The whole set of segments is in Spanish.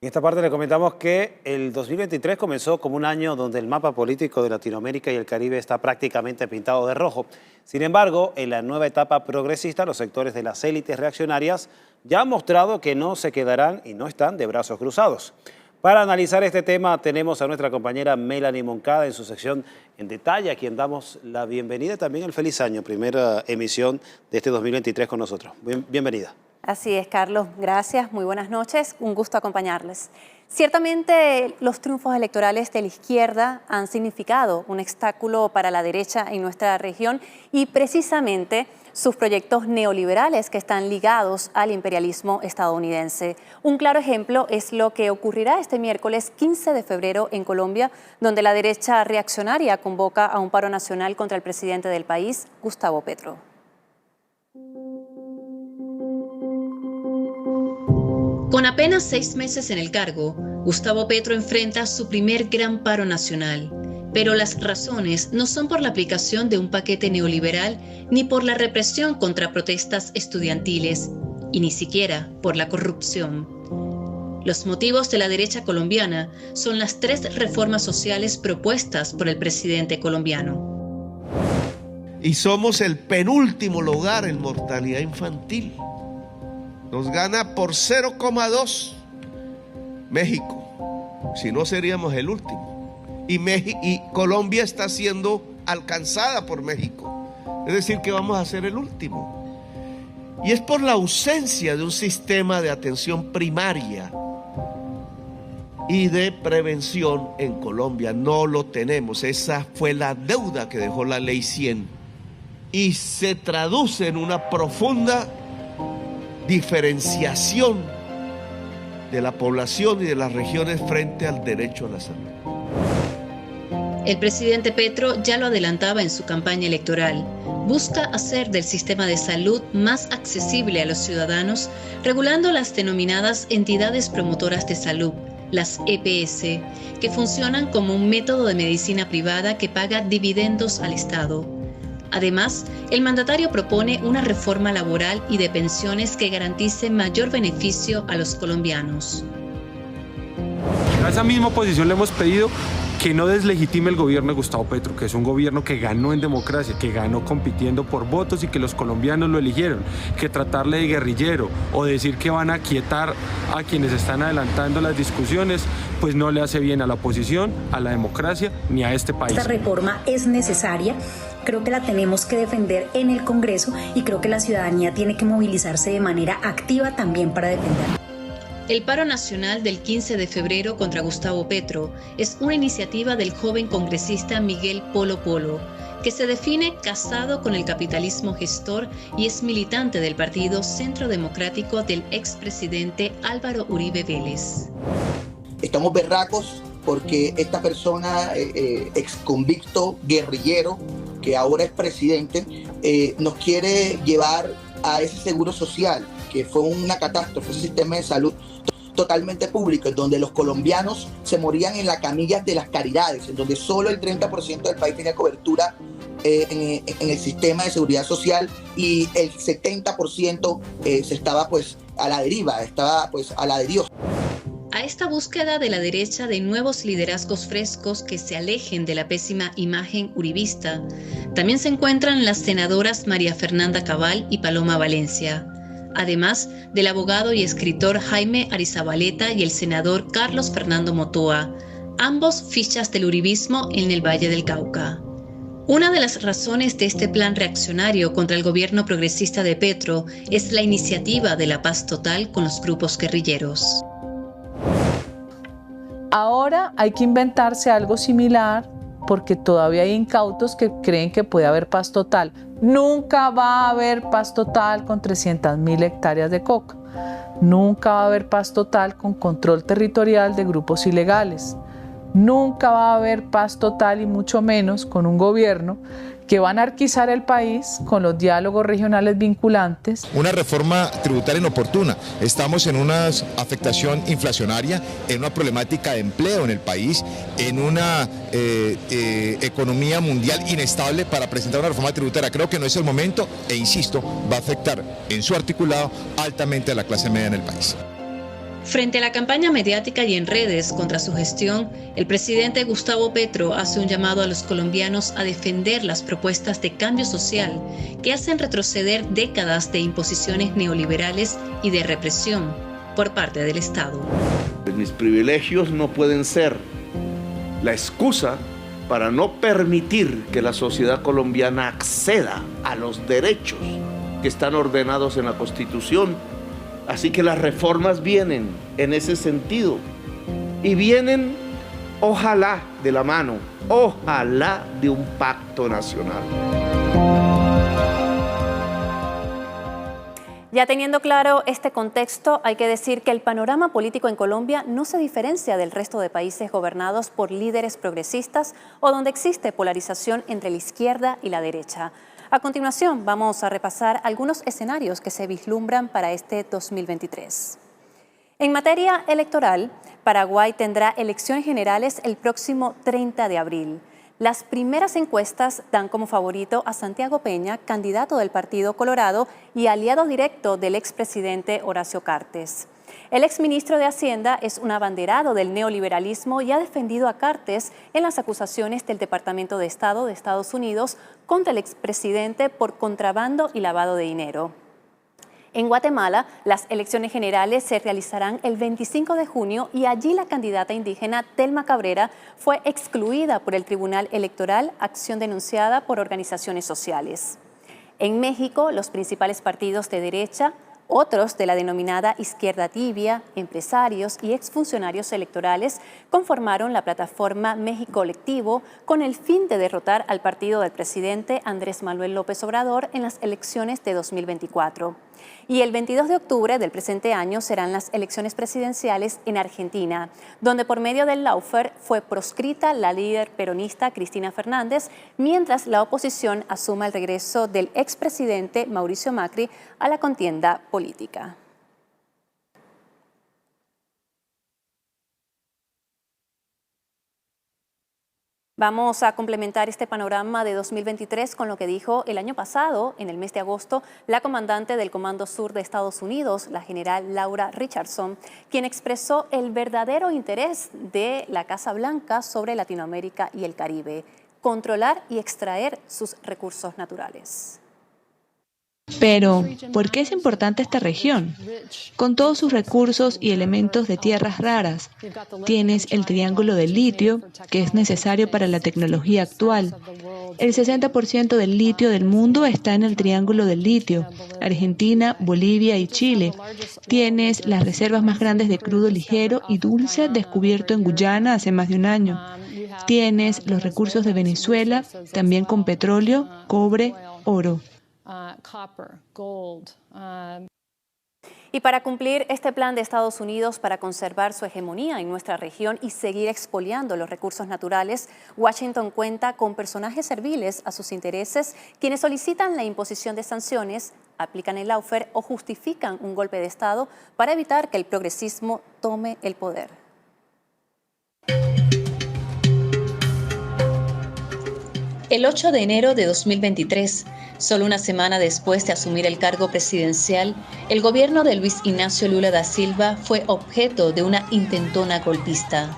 En esta parte le comentamos que el 2023 comenzó como un año donde el mapa político de Latinoamérica y el Caribe está prácticamente pintado de rojo. Sin embargo, en la nueva etapa progresista, los sectores de las élites reaccionarias ya han mostrado que no se quedarán y no están de brazos cruzados. Para analizar este tema tenemos a nuestra compañera Melanie Moncada en su sección En Detalle, a quien damos la bienvenida y también el feliz año, primera emisión de este 2023 con nosotros. Bienvenida. Así es, Carlos. Gracias, muy buenas noches. Un gusto acompañarles. Ciertamente, los triunfos electorales de la izquierda han significado un obstáculo para la derecha en nuestra región y precisamente sus proyectos neoliberales que están ligados al imperialismo estadounidense. Un claro ejemplo es lo que ocurrirá este miércoles 15 de febrero en Colombia, donde la derecha reaccionaria convoca a un paro nacional contra el presidente del país, Gustavo Petro. Con apenas 6 meses en el cargo, Gustavo Petro enfrenta su primer gran paro nacional. Pero las razones no son por la aplicación de un paquete neoliberal ni por la represión contra protestas estudiantiles, y ni siquiera por la corrupción. Los motivos de la derecha colombiana son las 3 reformas sociales propuestas por el presidente colombiano. Y somos el penúltimo lugar en mortalidad infantil. Nos gana por 0,2 México, si no seríamos el último. Y Colombia está siendo alcanzada por México, es decir que vamos a ser el último. Y es por la ausencia de un sistema de atención primaria y de prevención en Colombia. No lo tenemos, esa fue la deuda que dejó la Ley 100 y se traduce en una profunda diferenciación de la población y de las regiones frente al derecho a la salud. El presidente Petro ya lo adelantaba en su campaña electoral. Busca hacer del sistema de salud más accesible a los ciudadanos, regulando las denominadas entidades promotoras de salud, las EPS, que funcionan como un método de medicina privada que paga dividendos al Estado. Además, el mandatario propone una reforma laboral y de pensiones que garantice mayor beneficio a los colombianos. A esa misma oposición le hemos pedido que no deslegitime el gobierno de Gustavo Petro, que es un gobierno que ganó en democracia, que ganó compitiendo por votos y que los colombianos lo eligieron, que tratarle de guerrillero o decir que van a aquietar a quienes están adelantando las discusiones, pues no le hace bien a la oposición, a la democracia ni a este país. Esta reforma es necesaria. Creo que la tenemos que defender en el Congreso y creo que la ciudadanía tiene que movilizarse de manera activa también para defenderla. El paro nacional del 15 de febrero contra Gustavo Petro es una iniciativa del joven congresista Miguel Polo Polo, que se define casado con el capitalismo gestor y es militante del Partido Centro Democrático del expresidente Álvaro Uribe Vélez. Estamos berracos porque esta persona, exconvicto guerrillero, que ahora es presidente, nos quiere llevar a ese seguro social, que fue una catástrofe, ese sistema de salud totalmente público, en donde los colombianos se morían en las camillas de las caridades, en donde solo el 30% del país tenía cobertura en el sistema de seguridad social y el 70% se estaba pues a la deriva, estaba pues a la de Dios. A esta búsqueda de la derecha de nuevos liderazgos frescos que se alejen de la pésima imagen uribista, también se encuentran las senadoras María Fernanda Cabal y Paloma Valencia, además del abogado y escritor Jaime Arizabaleta y el senador Carlos Fernando Motoa, ambos fichas del uribismo en el Valle del Cauca. Una de las razones de este plan reaccionario contra el gobierno progresista de Petro es la iniciativa de la paz total con los grupos guerrilleros. Ahora hay que inventarse algo similar porque todavía hay incautos que creen que puede haber paz total. Nunca va a haber paz total con 300.000 hectáreas de coca. Nunca va a haber paz total con control territorial de grupos ilegales. Nunca va a haber paz total y mucho menos con un gobierno que va a anarquizar el país con los diálogos regionales vinculantes. Una reforma tributaria inoportuna. Estamos en una afectación inflacionaria, en una problemática de empleo en el país, en una economía mundial inestable para presentar una reforma tributaria. Creo que no es el momento e insisto, va a afectar en su articulado altamente a la clase media en el país. Frente a la campaña mediática y en redes contra su gestión, el presidente Gustavo Petro hace un llamado a los colombianos a defender las propuestas de cambio social que hacen retroceder décadas de imposiciones neoliberales y de represión por parte del Estado. Mis privilegios no pueden ser la excusa para no permitir que la sociedad colombiana acceda a los derechos que están ordenados en la Constitución. Así que las reformas vienen en ese sentido y vienen, ojalá, de la mano, ojalá de un pacto nacional. Ya teniendo claro este contexto, hay que decir que el panorama político en Colombia no se diferencia del resto de países gobernados por líderes progresistas o donde existe polarización entre la izquierda y la derecha. A continuación, vamos a repasar algunos escenarios que se vislumbran para este 2023. En materia electoral, Paraguay tendrá elecciones generales el próximo 30 de abril. Las primeras encuestas dan como favorito a Santiago Peña, candidato del Partido Colorado y aliado directo del expresidente Horacio Cartes. El exministro de Hacienda es un abanderado del neoliberalismo y ha defendido a Cartes en las acusaciones del Departamento de Estado de Estados Unidos contra el expresidente por contrabando y lavado de dinero. En Guatemala, las elecciones generales se realizarán el 25 de junio y allí la candidata indígena Telma Cabrera fue excluida por el Tribunal Electoral, acción denunciada por organizaciones sociales. En México, los principales partidos de derecha, otros de la denominada izquierda tibia, empresarios y exfuncionarios electorales conformaron la plataforma México Colectivo con el fin de derrotar al partido del presidente Andrés Manuel López Obrador en las elecciones de 2024. Y el 22 de octubre del presente año serán las elecciones presidenciales en Argentina, donde por medio del lawfare fue proscrita la líder peronista Cristina Fernández, mientras la oposición asuma el regreso del expresidente Mauricio Macri a la contienda política. Vamos a complementar este panorama de 2023 con lo que dijo el año pasado, en el mes de agosto, la comandante del Comando Sur de Estados Unidos, la general Laura Richardson, quien expresó el verdadero interés de la Casa Blanca sobre Latinoamérica y el Caribe, controlar y extraer sus recursos naturales. Pero, ¿por qué es importante esta región? Con todos sus recursos y elementos de tierras raras, tienes el triángulo del litio, que es necesario para la tecnología actual. El 60% del litio del mundo está en el triángulo del litio, Argentina, Bolivia y Chile. Tienes las reservas más grandes de crudo ligero y dulce descubierto en Guyana hace más de un año. Tienes los recursos de Venezuela, también con petróleo, cobre, oro. Y para cumplir este plan de Estados Unidos para conservar su hegemonía en nuestra región y seguir expoliando los recursos naturales, Washington cuenta con personajes serviles a sus intereses, quienes solicitan la imposición de sanciones, aplican el lawfare o justifican un golpe de Estado para evitar que el progresismo tome el poder. El 8 de enero de 2023, solo una semana después de asumir el cargo presidencial, el gobierno de Luis Ignacio Lula da Silva fue objeto de una intentona golpista.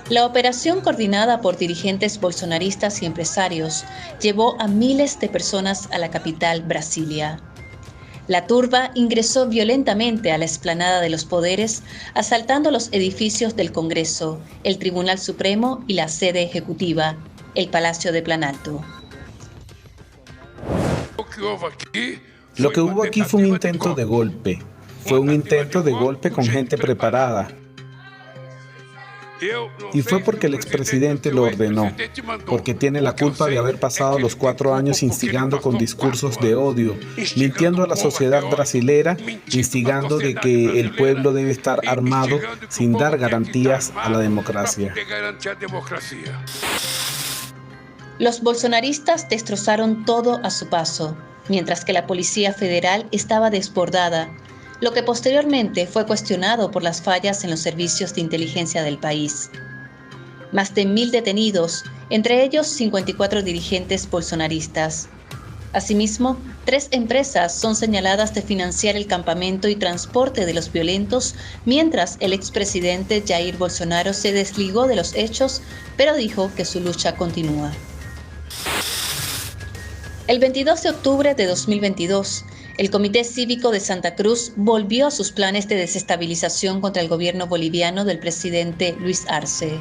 La operación, coordinada por dirigentes bolsonaristas y empresarios, llevó a miles de personas a la capital, Brasilia. La turba ingresó violentamente a la explanada de los poderes, asaltando los edificios del Congreso, el Tribunal Supremo y la sede ejecutiva, el Palacio de Planalto. Lo que hubo aquí fue un intento de golpe. Fue un intento de golpe con gente preparada. Y fue porque el expresidente lo ordenó, porque tiene la culpa de haber pasado los 4 años instigando con discursos de odio, mintiendo a la sociedad brasilera, instigando de que el pueblo debe estar armado sin dar garantías a la democracia. Los bolsonaristas destrozaron todo a su paso, mientras que la Policía Federal estaba desbordada, lo que posteriormente fue cuestionado por las fallas en los servicios de inteligencia del país. Más de 1.000 detenidos, entre ellos 54 dirigentes bolsonaristas. Asimismo, 3 empresas son señaladas de financiar el campamento y transporte de los violentos, mientras el expresidente Jair Bolsonaro se desligó de los hechos, pero dijo que su lucha continúa. El 22 de octubre de 2022, el Comité Cívico de Santa Cruz volvió a sus planes de desestabilización contra el gobierno boliviano del presidente Luis Arce.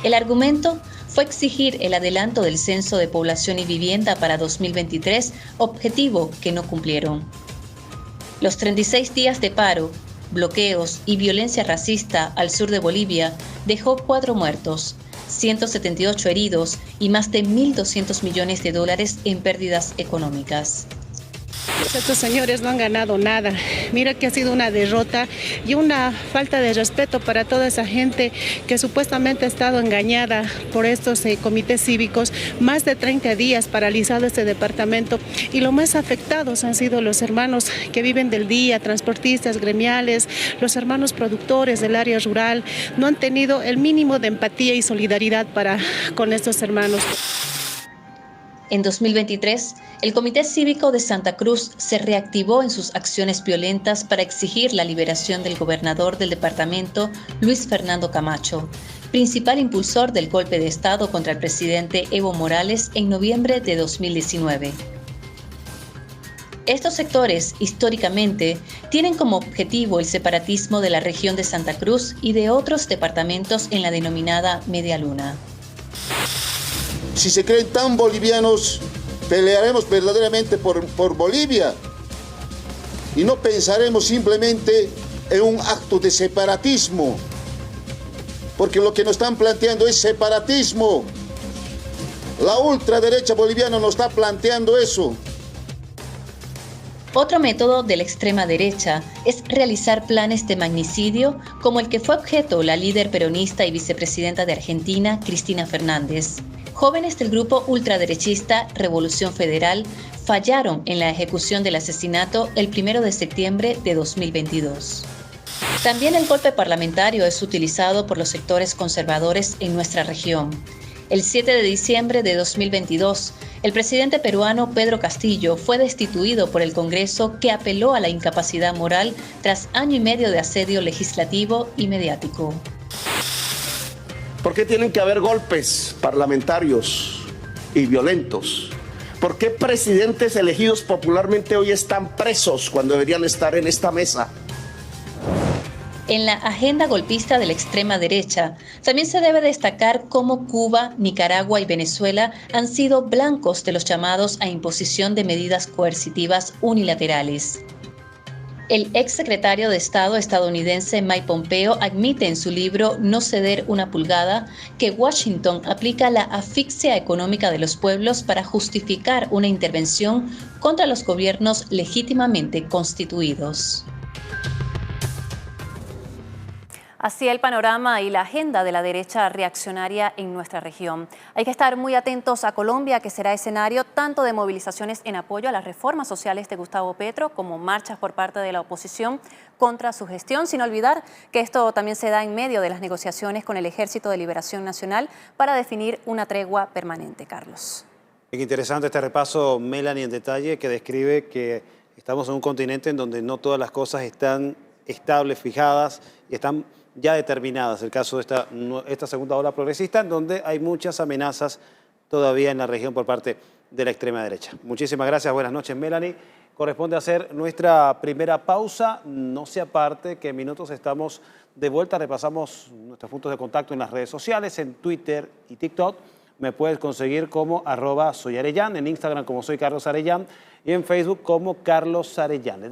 El argumento fue exigir el adelanto del Censo de Población y Vivienda para 2023, objetivo que no cumplieron. Los 36 días de paro, bloqueos y violencia racista al sur de Bolivia dejó 4 muertos, 178 heridos y más de 1.200 millones de dólares en pérdidas económicas. Estos señores no han ganado nada. Mira que ha sido una derrota y una falta de respeto para toda esa gente que supuestamente ha estado engañada por estos comités cívicos. Más de 30 días paralizado este departamento y los más afectados han sido los hermanos que viven del día, transportistas, gremiales, los hermanos productores del área rural. No han tenido el mínimo de empatía y solidaridad con estos hermanos. En 2023, el Comité Cívico de Santa Cruz se reactivó en sus acciones violentas para exigir la liberación del gobernador del departamento, Luis Fernando Camacho, principal impulsor del golpe de Estado contra el presidente Evo Morales en noviembre de 2019. Estos sectores, históricamente, tienen como objetivo el separatismo de la región de Santa Cruz y de otros departamentos en la denominada Media Luna. Si se creen tan bolivianos, pelearemos verdaderamente por Bolivia y no pensaremos simplemente en un acto de separatismo, porque lo que nos están planteando es separatismo. La ultraderecha boliviana nos está planteando eso. Otro método de la extrema derecha es realizar planes de magnicidio, como el que fue objeto la líder peronista y vicepresidenta de Argentina, Cristina Fernández. Jóvenes del grupo ultraderechista Revolución Federal fallaron en la ejecución del asesinato el 1 de septiembre de 2022. También el golpe parlamentario es utilizado por los sectores conservadores en nuestra región. El 7 de diciembre de 2022, el presidente peruano Pedro Castillo fue destituido por el Congreso, que apeló a la incapacidad moral tras año y medio de asedio legislativo y mediático. ¿Por qué tienen que haber golpes parlamentarios y violentos? ¿Por qué presidentes elegidos popularmente hoy están presos cuando deberían estar en esta mesa? En la agenda golpista de la extrema derecha, también se debe destacar cómo Cuba, Nicaragua y Venezuela han sido blancos de los llamados a imposición de medidas coercitivas unilaterales. El exsecretario de Estado estadounidense Mike Pompeo admite en su libro No ceder una pulgada que Washington aplica la asfixia económica de los pueblos para justificar una intervención contra los gobiernos legítimamente constituidos. Así el panorama y la agenda de la derecha reaccionaria en nuestra región. Hay que estar muy atentos a Colombia, que será escenario tanto de movilizaciones en apoyo a las reformas sociales de Gustavo Petro como marchas por parte de la oposición contra su gestión, sin olvidar que esto también se da en medio de las negociaciones con el Ejército de Liberación Nacional para definir una tregua permanente. Carlos. Es interesante este repaso, Melanie, en detalle, que describe que estamos en un continente en donde no todas las cosas están estables, fijadas y están ya determinadas. El caso de esta segunda ola progresista, en donde hay muchas amenazas todavía en la región por parte de la extrema derecha. Muchísimas gracias, buenas noches, Melanie. Corresponde hacer nuestra primera pausa. No se aparte, que en minutos estamos de vuelta. Repasamos nuestros puntos de contacto en las redes sociales, en Twitter y TikTok. Me puedes conseguir como @soyarellán, en Instagram como soy Carlos Arellán y en Facebook como Carlos Arellán.